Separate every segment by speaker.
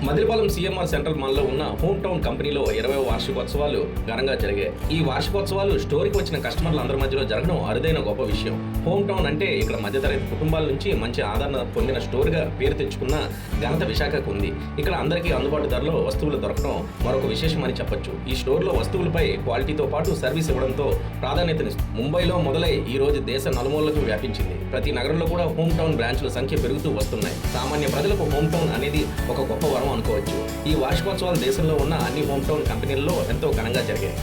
Speaker 1: మదిలిపాలెం CMR central మాల్లో ఉన్న home town కంపెనీలో 20వ వార్షికోత్సవాలు ఘనంగా జరిగాయి. ఈ వార్షికోత్సవాలు స్టోర్కి వచ్చిన కస్టమర్ల అందరి మధ్యలో జరగడం అరుదైన గొప్ప విషయం. హోమ్ టౌన్ అంటే ఇక్కడ మధ్యతరగతి కుటుంబాల నుంచి మంచి ఆదరణ పొందిన స్టోర్గా పేరు తెచ్చుకున్న ఘనత విశాఖకు ఉంది. ఇక్కడ అందరికీ అందుబాటు ధరలో వస్తువులు దొరకడం మరొక విశేషమని చెప్పొచ్చు. ఈ స్టోర్లో వస్తువులపై క్వాలిటీతో పాటు సర్వీస్ ఇవ్వడంతో ప్రాధాన్యతనిస్తుంది. ముంబైలో మొదలై ఈ రోజు దేశ నలుమూలలకు వ్యాపించింది. ప్రతి నగరంలో కూడా హోమ్ టౌన్ బ్రాంచ్ల సంఖ్య పెరుగుతూ వస్తున్నాయి. సామాన్య ప్రజలకు హోమ్ టౌన్ అనేది ఒక గొప్ప వరం అనుకోవచ్చు. ఈ వార్షికోత్సవాలు దేశంలో ఉన్న అన్ని హోమ్ టౌన్ కంపెనీల్లో ఎంతో ఘనంగా జరిగాయి.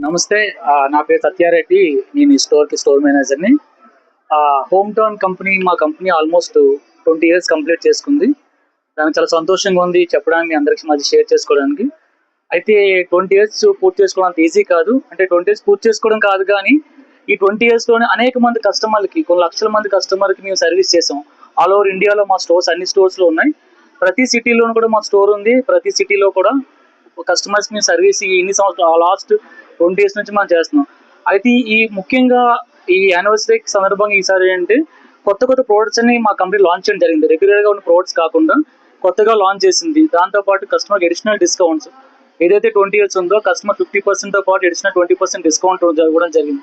Speaker 2: నమస్తే, నా పేరు సత్యారెడ్డి. నేను ఈ స్టోర్ మేనేజర్ని. హోమ్ టౌన్ కంపెనీ, మా కంపెనీ ఆల్మోస్ట్ 20 years కంప్లీట్ చేసుకుంది. దానికి చాలా సంతోషంగా ఉంది చెప్పడానికి, అందరికి మధ్య షేర్ చేసుకోవడానికి. అయితే 20 years పూర్తి చేసుకోవడం అంత ఈజీ కాదు. అంటే 20 years పూర్తి చేసుకోవడం కాదు, కానీ ఈ 20 yearsలోనే అనేక మంది కస్టమర్లకి, కొన్ని లక్షల మంది కస్టమర్కి మేము సర్వీస్ చేసాం. ఆల్ ఓవర్ ఇండియాలో మా స్టోర్స్ అన్ని స్టోర్స్లో ఉన్నాయి. ప్రతి సిటీలోనూ కూడా మా స్టోర్ ఉంది. ప్రతి సిటీలో కూడా కస్టమర్స్ మేము సర్వీస్ ఇన్ని సంవత్సరాలు లాస్ట్ 20 years నుంచి మనం చేస్తున్నాం. అయితే ఈ ముఖ్యంగా ఈ యానివర్సరీ సందర్భంగా ఈసారి అంటే కొత్త ప్రోడక్ట్స్ అన్ని మా కంపెనీ లాంచ్ చేయడం జరిగింది. రెగ్యులర్గా ఉన్న ప్రోడక్ట్స్ కాకుండా కొత్తగా లాంచ్ చేసింది. దాంతోపాటు కస్టమర్కి అడిషనల్ డిస్కౌంట్స్ ఏదైతే 20 years ఉందో కస్టమర్ 50%తో పాటు అడిషనల్ 20% డిస్కౌంట్ జరగడం జరిగింది.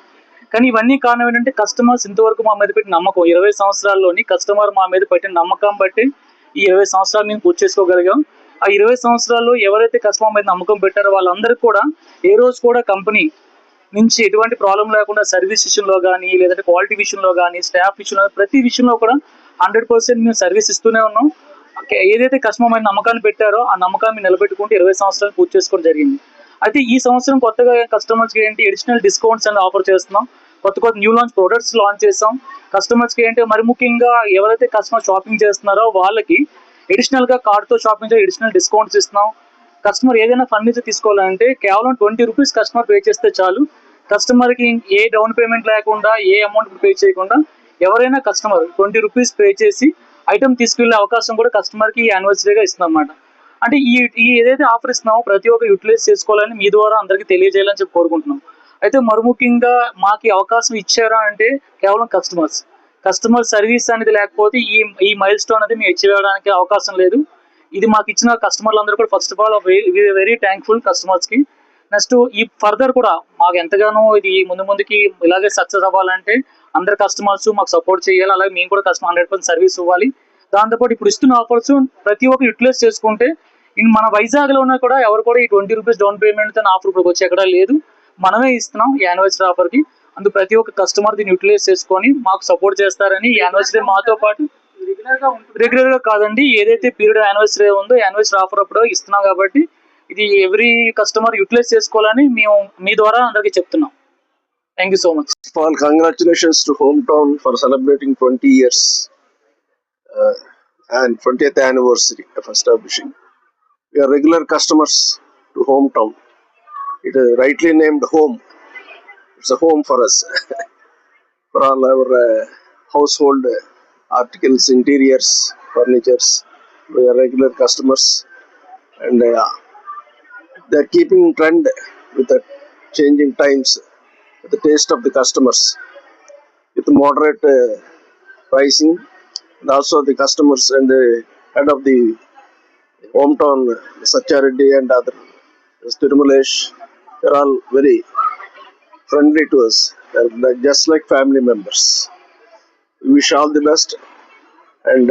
Speaker 2: కానీ ఇవన్నీ కారణం ఏంటంటే కస్టమర్స్ ఇంతవరకు మా మీద పెట్టిన నమ్మకం. 20 సంవత్సరాల్లోని కస్టమర్ మా మీద పెట్టిన నమ్మకం బట్టి ఈ 20 సంవత్సరాలు మేము పూర్తి చేసుకోగలిగాం. ఆ 20 సంవత్సరాల్లో ఎవరైతే కస్టమర్ మీద నమ్మకం పెట్టారో వాళ్ళందరికీ కూడా ఏ రోజు కూడా కంపెనీ నుంచి ఎటువంటి ప్రాబ్లం లేకుండా సర్వీస్ విషయంలో కానీ, లేదంటే క్వాలిటీ విషయంలో కానీ, స్టాఫ్ విషయంలో, ప్రతి విషయంలో కూడా 100% మేము సర్వీస్ ఇస్తూనే ఉన్నాం. ఏదైతే కస్టమర్ మీద నమ్మకాన్ని పెట్టారో ఆ నమ్మకాన్ని నిలబెట్టుకుంటూ 20 సంవత్సరాలు పూర్తి చేసుకోవడం జరిగింది. అయితే ఈ సంవత్సరం కొత్తగా కస్టమర్స్కి ఏంటి అడిషనల్ డిస్కౌంట్స్ అని ఆఫర్ చేస్తున్నాం. కొత్త న్యూ లాంచ్ ప్రొడక్ట్స్ లాంచ్ చేస్తాం. కస్టమర్స్కి ఏంటి మరి ముఖ్యంగా ఎవరైతే కస్టమర్ షాపింగ్ చేస్తున్నారో వాళ్ళకి అడిషనల్గా కార్డ్తో షాపింగ్ చేసి అడిషనల్ డిస్కౌంట్స్ ఇస్తున్నాం. కస్టమర్ ఏదైనా ఫర్నిచర్ తీసుకోవాలంటే కేవలం 20 rupees కస్టమర్ పే చేస్తే చాలు. కస్టమర్కి ఏ డౌన్ పేమెంట్ లేకుండా, ఏ అమౌంట్ పే చేయకుండా ఎవరైనా కస్టమర్ 20 rupees పే చేసి ఐటమ్ తీసుకెళ్లే అవకాశం కూడా కస్టమర్కి యానివర్సరీగా ఇస్తున్నాం అన్నమాట. అంటే ఈ ఏదైతే ఆఫర్ ఇస్తున్నామో ప్రతి ఒక్కరు యూటిలైజ్ చేసుకోవాలని మీ ద్వారా అందరికీ తెలియజేయాలని చెప్పి కోరుకుంటున్నాం. అయితే మరి ముఖ్యంగా మాకు అవకాశం ఇచ్చారా అంటే కేవలం కస్టమర్ సర్వీస్ అనేది లేకపోతే ఈ మైల్ స్టోన్ అనేది మేము అచీవ్ అవ్వడానికి అవకాశం లేదు. ఇది మాకు ఇచ్చిన కస్టమర్లు అందరూ కూడా first of all very thankful కస్టమర్స్కి. నెక్స్ట్ ఈ ఫర్దర్ కూడా మాకు ఎంతగానో ఇది ముందుకి ఇలాగే సక్సెస్ అవ్వాలంటే అందరు కస్టమర్స్ మాకు సపోర్ట్ చేయాలి. అలాగే మేము కూడా కస్టమర్ 100% సర్వీస్ ఇవ్వాలి. దాంతోపాటు ఇప్పుడు ఇస్తున్న ఆఫర్స్ ప్రతి ఒక్కరు యూటిలైజ్ చేసుకుంటే మన వైజాగ్లో ఉన్న కూడా ఎవరు కూడా ఈ 20 rupees డౌన్ పేమెంట్ అని ఆఫర్ ఇప్పుడు వచ్చి ఎక్కడా లేదు. మనమే ఇస్తున్నాం ఈ యానివర్సరీ ఆఫర్కి. అందుకు ప్రతి ఒక్క కస్టమర్ దీన్ని యూటిలైజ్ చేసుకొని మాకు సపోర్ట్ చేస్తారని యానివర్సరీ మాతో పాటు రెగ్యులర్గా కాదండి, ఏదైతే పీరియడ్ యానివర్సరీ ఉందో యానివర్సరీ ఆఫర్ అప్పుడు ఇస్తున్నాం కాబట్టి ఇది ఎవ్రీ కస్టమర్ యూటిలైజ్ చేసుకోవాలని మేము మీ ద్వారా అందరికీ చెప్తున్నాం. Thank you so much.
Speaker 3: All congratulations to Hometown for celebrating 20 years and 20th anniversary of establishing. We are regular customers to Hometown. It is rightly named home. It's a home for us for all our household articles, interiors, furnitures. We are regular customers, and they are keeping trend with the changing times, with the taste of the customers, with moderate pricing and also the customers and the head of the hometown, Satya Reddy and other Tirumalesh, they're all very friendly to us. They're just like family members. We wish all the best, and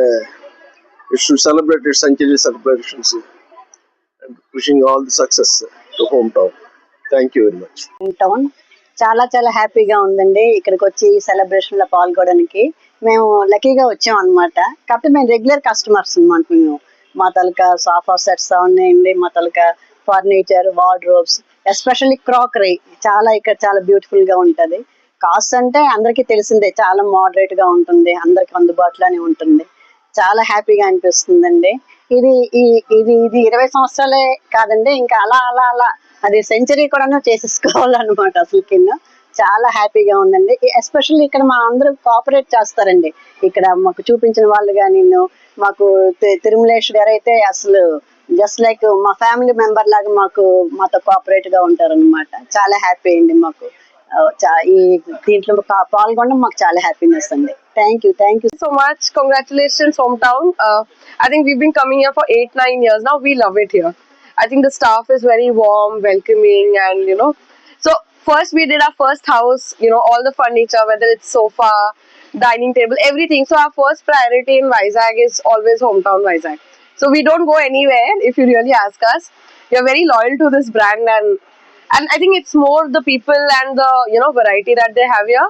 Speaker 3: it should celebrate its century celebrations, and wishing all the success to hometown. Thank you very much.
Speaker 4: Town చాలా చాలా హ్యాపీగా ఉందండి. ఇక్కడికి వచ్చి celebration లో పాల్గొనడానికి మేము లక్కీగా వచ్చాం అనమాట. కాకపోతే మేము రెగ్యులర్ కస్టమర్స్ అనమాట. మేము మా తలక సోఫా సెట్స్ ఉన్నాయండి, మా తలక ఫర్నిచర్, వార్డ్రోబ్స్, ఎస్పెషల్లీ క్రాకరీ చాలా ఇక్కడ చాలా బ్యూటిఫుల్ గా ఉంటది. కాస్ట్ అంటే అందరికీ తెలిసిందే, చాలా మోడరేట్ గా ఉంటుంది, అందరికి అందుబాటులోనే ఉంటుంది. చాలా హ్యాపీగా అనిపిస్తుందండి. ఇది ఇది ఇది 20 సంవత్సరాలే కాదండి, ఇంకా అలా అలా అలా అది సెంచరీ కూడా చేసేసుకోవాలన్నమాట. అసలు కింద చాలా హ్యాపీగా ఉందండి. ఎస్పెషల్లీ ఇక్కడ మా అందరూ కోఆపరేట్ చేస్తారండి. ఇక్కడ మాకు చూపించిన వాళ్ళు కానీ మాకు తిరుమలేష్ గారు అయితే అసలు జస్ట్ లైక్ మా ఫ్యామిలీ మెంబర్ లాగా మాతో కోఆపరేట్ గా ఉంటారన్నమాట. చాలా హ్యాపీ అండి మాకు. ఈ దీంట్లో పాల్గొనడం మాకు చాలా హ్యాపీనెస్ అండి. Thank you
Speaker 5: So much. Congratulations, hometown. I think we've been coming here for 8-9 years now. We love it here. I think the staff is very warm, welcoming, and so first we did our first house, all the furniture, whether it's sofa, dining table, everything. So our first priority in Vizag is always hometown Vizag. So we don't go anywhere if you really ask us. We are very loyal to this brand, and I think it's more the people and the variety that they have here.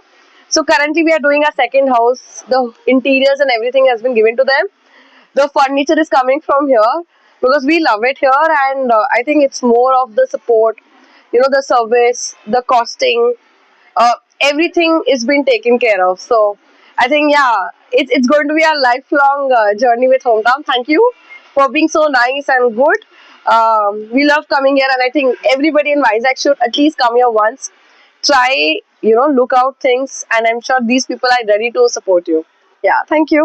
Speaker 5: So currently we are doing our second house. The interiors and everything has been given to them. The furniture is coming from here because we love it here, and I think it's more of the support, the service, the costing, everything is being taken care of. So I think it's going to be a lifelong journey with hometown. Thank you for being so nice and good. We love coming here, and I think everybody in Vizag should at least come here once, try, look out things, and I'm sure these people are ready to support you. Yeah, thank you.